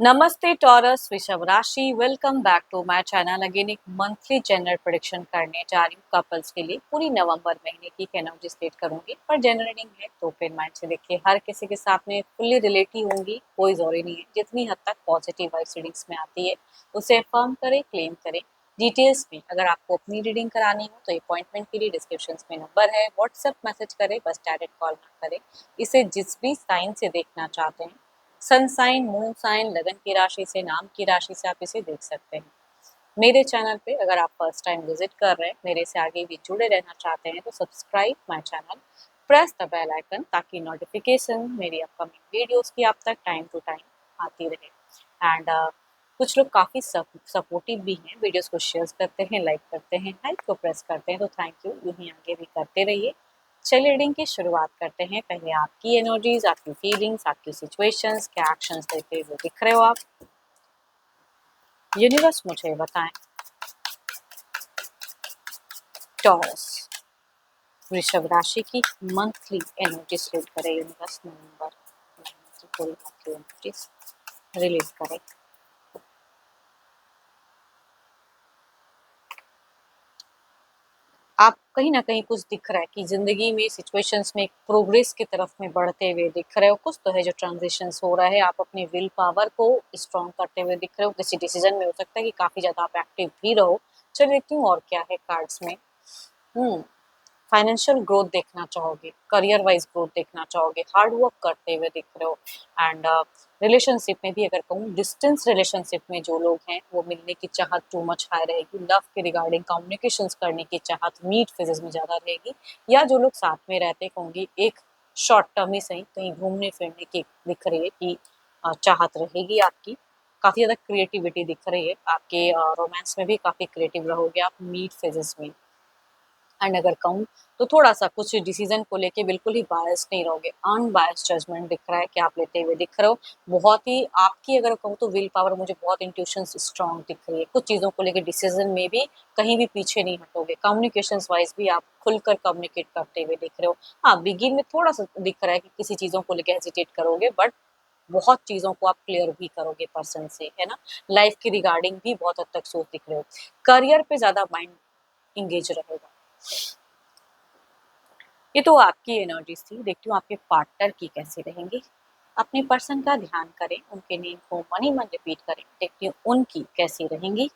नमस्ते टॉरस वृषभ राशि, welcome back to my channel. Again एक मंथली जनरल प्रेडिक्शन करने जा रही हूँ कपल्स के लिए। पूरी नवंबर महीने की एनर्जी स्टेट करूंगी, पर जनरल रीडिंग है तो फिर माइंड से देखिए हर किसी के साथ में फुल्ली रिलेट ही होंगी, कोई जरूरी नहीं है। जितनी हद तक पॉजिटिव वाइब्स रीडिंग्स में आती है उसे अफर्म करें, क्लेम करें। डिटेल्स में अगर आपको अपनी रीडिंग करानी हो तो अपॉइंटमेंट के लिए डिस्क्रिप्शन में नंबर है, व्हाट्सएप मैसेज करें, बस डायरेक्ट कॉल ना करें। इसे जिस भी साइन से देखना चाहते हैं, सन साइन, मून साइन, लगन की राशि से, नाम की राशि से आप इसे देख सकते हैं। मेरे चैनल पे अगर आप फर्स्ट टाइम विजिट कर रहे हैं, मेरे से आगे भी जुड़े रहना चाहते हैं तो subscribe my channel, press the bell icon ताकि नोटिफिकेशन मेरी अपकमिंग वीडियोस की आप तक टाइम टू टाइम आती रहे। एंड कुछ लोग काफ़ी सपोर्टिव भी हैं, वीडियोस को शेयर करते हैं, लाइक करते हैं, हाइप को प्रेस करते हैं, तो थैंक यू। यूँ ही आगे भी करते रहिए। चलिए रीडिंग की शुरुआत करते हैं। पहले आपकी एनर्जीज, आपकी फीलिंग्स, आपकी सिचुएशंस, क्या एक्शंस लेते हुए दिख रहे हो आप, यूनिवर्स मुझे बताएं। टॉरस वृषभ राशि की मंथली एनर्जी रिलीज करें यूनिवर्स। नवंबर महीने की पूरी मंथली एनर्जीज रिलीज करें। आप कहीं ना कहीं कुछ दिख रहा है कि जिंदगी में सिचुएशंस में एक प्रोग्रेस की तरफ में बढ़ते हुए दिख रहे हो। कुछ तो है जो ट्रांजिशंस हो रहा है, आप अपने विल पावर को स्ट्रॉन्ग करते हुए दिख रहे हो। किसी डिसीजन में हो सकता है कि काफी ज्यादा आप एक्टिव भी रहो। चलिए देखती हूँ और क्या है कार्ड्स में। हम्म फाइनेंशियल ग्रोथ देखना चाहोगे, करियर वाइज ग्रोथ देखना चाहोगे, हार्ड वर्क करते हुए दिख रहे हो। एंड रिलेशनशिप में भी अगर कहूँ, डिस्टेंस रिलेशनशिप में जो लोग हैं वो मिलने की चाहत टू मच हाई रहेगी। लव के रिगार्डिंग कम्युनिकेशंस करने की चाहत मीट फेजेस में ज़्यादा रहेगी। या जो लोग साथ में रहते होंगे, एक शॉर्ट टर्म ही सही कहीं घूमने फिरने की दिख रही है कि चाहत रहेगी आपकी। काफ़ी ज़्यादा क्रिएटिविटी दिख रही है आपके, रोमांस में भी काफ़ी क्रिएटिव रहोगे आप मीट फेजेस में। एंड अगर कहूँ तो थोड़ा सा कुछ डिसीजन को लेके बिल्कुल ही बायस नहीं रहोगे, अनबायस्ड जजमेंट दिख रहा है कि आप लेते हुए दिख रहे हो। बहुत ही आपकी अगर कहूँ तो विल पावर मुझे बहुत इंट्यूशंस स्ट्रांग दिख रही है। कुछ चीज़ों को लेके डिसीजन में भी कहीं भी पीछे नहीं हटोगे। कम्युनिकेशन वाइज भी आप खुलकर कम्युनिकेट करते हुए दिख रहे हो। हाँ, बिगिन में थोड़ा सा दिख रहा है कि किसी चीज़ों को लेके हेजिटेट करोगे, बट बहुत चीज़ों को आप क्लियर भी करोगे पर्सन से, है ना। लाइफ की रिगार्डिंग भी बहुत हद तक सोच दिख रहे हो। करियर पे ज़्यादा माइंड इंगेज रहेगा। ये तो आपकी एनर्जीज थी। देखती हूँ आपके पार्टनर की कैसी रहेंगी। अपने पर्सन का ध्यान करें, उनके नेम को मन ही मन रिपीट करें। देखती हूँ उनकी कैसी रहेंगी,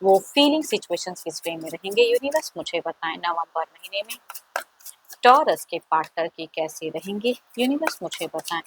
वो फीलिंग सिचुएशंस किस वे में रहेंगे। यूनिवर्स मुझे बताएं नवंबर महीने में टॉरस के पार्टनर की कैसी रहेंगी। यूनिवर्स मुझे बताएं।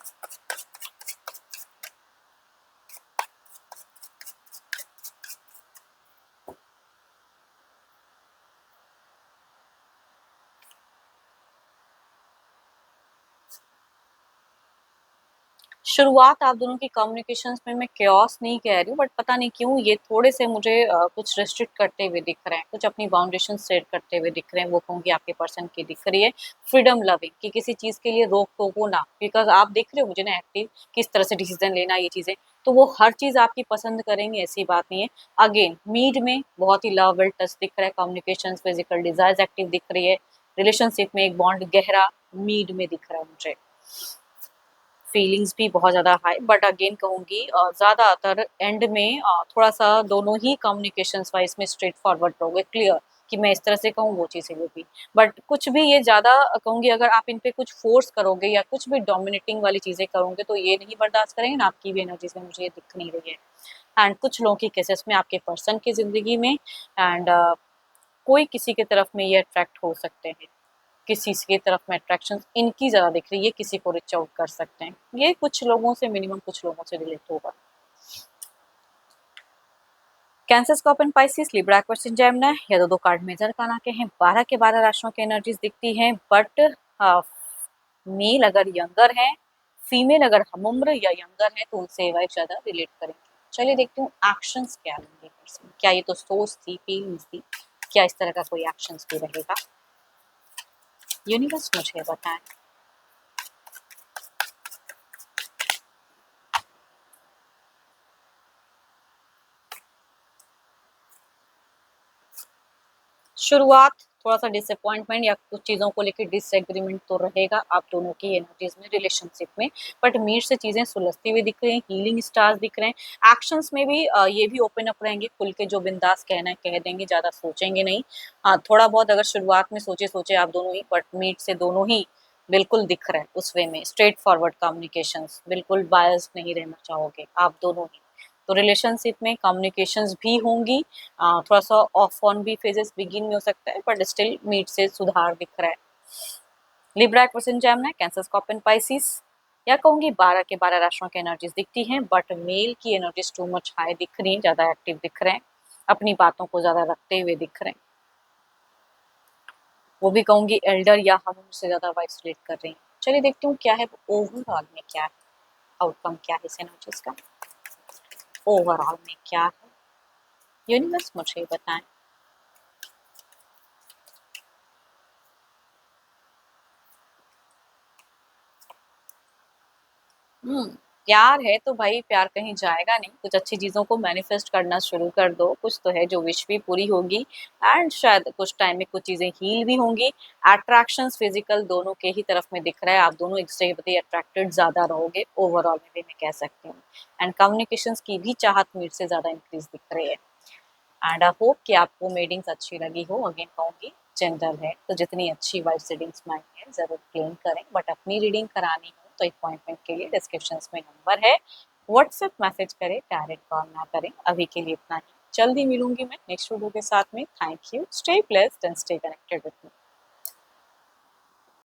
शुरुआत आप दोनों की कम्युनिकेशंस में मैं chaos नहीं कह रही हूँ, बट पता नहीं क्यों ये थोड़े से मुझे कुछ रिस्ट्रिक्ट करते हुए दिख रहे हैं, कुछ अपनी बाउंडेशन सेट करते हुए दिख रहे हैं। वो कहूँगी आपके पर्सन की दिख रही है फ्रीडम लविंग, कि किसी चीज़ के लिए रोक टोको ना। बिकॉज आप दिख रहे हो मुझे ना एक्टिव, किस तरह से डिसीजन लेना, ये चीज़ें तो वो हर चीज़ आपकी पसंद करेंगे, ऐसी बात नहीं है। अगेन मीड में बहुत ही लव विल टच दिख रहा है, कम्युनिकेशन, फिजिकल डिजायर्स एक्टिव दिख रही है। रिलेशनशिप में एक बॉन्ड गहरा मीड में दिख रहा है मुझे। फीलिंग्स भी बहुत ज़्यादा हाई, बट अगेन कहूँगी ज़्यादातर एंड में थोड़ा-सा दोनों ही कम्युनिकेशंस वाइज़ में स्ट्रेट फॉरवर्ड रहोगे, क्लियर कि मैं इस तरह से कहूँ, वो चीज़ें होगी। बट कुछ भी ये ज़्यादा कहूँगी, अगर आप इन पे कुछ फ़ोर्स करोगे या कुछ भी डोमिनेटिंग वाली चीज़ें करोगे तो ये नहीं बर्दाश्त करेंगे ना, आपकी भी एनर्जीज़ में मुझे ये दिख नहीं रही है। एंड कुछ लोगों के केसेस में आपके पर्सन की ज़िंदगी में एंड कोई किसी की तरफ में ये अट्रैक्ट हो सकते हैं। किसी की तरफ में अट्रैक्शन इनकी ज़्यादा दिख रही है, किसी को रीच आउट कर सकते हैं। ये कुछ लोगों से, मिनिमम कुछ लोगों से रिलेट होगा। Cancer, scorpion, Pisces, Libra, Aquarius, Gemini, या दो कार्ड मेजर काना के हैं। 12 के 12 राशियों की एनर्जीज दिखती हैं, बट मेल अगर यंगर है, फीमेल अगर हम उम्र या यंगर है तो उनसे वाइफ ज़्यादा रिलेट करेंगे। चलिए देखती हूँ एक्शंस क्या लेंगे पर्सन। क्या ये तो सोच थी, फीलिंग्स थी, क्या इस तरह का कोई एक्शंस भी रहेगा। यूनिवर्स मुझे बताएं। शुरुआत थोड़ा सा डिसअपॉइंटमेंट या कुछ चीज़ों को लेकर डिसएग्रीमेंट तो रहेगा आप दोनों की एनर्जीज में, रिलेशनशिप में, बट मीट से चीज़ें सुलझती हुई दिख रही हैं, हीलिंग स्टार्स दिख रहे हैं। एक्शंस में भी ये भी ओपन अप रहेंगे, खुल के जो बिंदास कहना है कह देंगे, ज़्यादा सोचेंगे नहीं। थोड़ा बहुत अगर शुरुआत में सोचे सोचे आप दोनों ही, बट मीट से दोनों ही बिल्कुल दिख रहा है उस वे में, स्ट्रेट फॉरवर्ड कम्युनिकेशंस, बिल्कुल बायस नहीं रहना चाहोगे आप दोनों ही। तो रिलेशनशिप में कम्युनिकेशंस भी होंगी, थोड़ा सा ऑफ ऑन भी फेजेस बिगिन में हो सकता है, बट स्टिल मीट से सुधार दिख रहा है। Libra question Gemini, Cancer, scorpion, Pisces, या कहूंगी 12 के 12 राशियों की एनर्जीज दिखती हैं, बट मेल की एनर्जीज टू मच हाई दिख रही हैं, ज्यादा एक्टिव दिख रहे हैं, अपनी बातों को ज्यादा रखते हुए दिख रहे हैं। वो भी कहूंगी एल्डर या हम उनसे ज्यादा वाइस रिलेट कर रही हैं। चलिए देखती हूँ क्या है ओवरऑल में, क्या है आउटकम, क्या है इस एनर्जीज का ओवरऑल में, क्या है यूनिवर्स मुझे बताएं। प्यार है तो भाई प्यार कहीं जाएगा नहीं, कुछ अच्छी चीजों को मैनिफेस्ट करना शुरू कर दो, कुछ तो है जो विश भी पूरी होगी, एंड शायद कुछ टाइम में कुछ चीजें हील भी होंगी। अट्रैक्शंस फिजिकल दोनों के ही तरफ में दिख रहा है, आप दोनों एक दूसरे के प्रति अट्रैक्टेड ज्यादा रहोगे ओवरऑल में भी मैं कह सकती हूँ, एंड कम्युनिकेशंस की भी चाहत मीट से ज्यादा इंक्रीज दिख रही है। एंड आई होप कि आपको रीडिंग्स अच्छी लगी हो, अगेन कहूँगी जनरल है तो जितनी अच्छी वाइज रीडिंग्स में आई है जरूर क्लेम करें, बट अपनी रीडिंग करानी हो तो अपॉइंटमेंट के लिए डिस्क्रिप्शन में नंबर है, व्हाट्सएप मैसेज करें, डायरेक्ट कॉल ना करें। अभी के लिए इतना ही, जल्दी मिलूंगी मैं नेक्स्ट वीडियो के साथ में। Thank you, stay blessed and stay connected with me.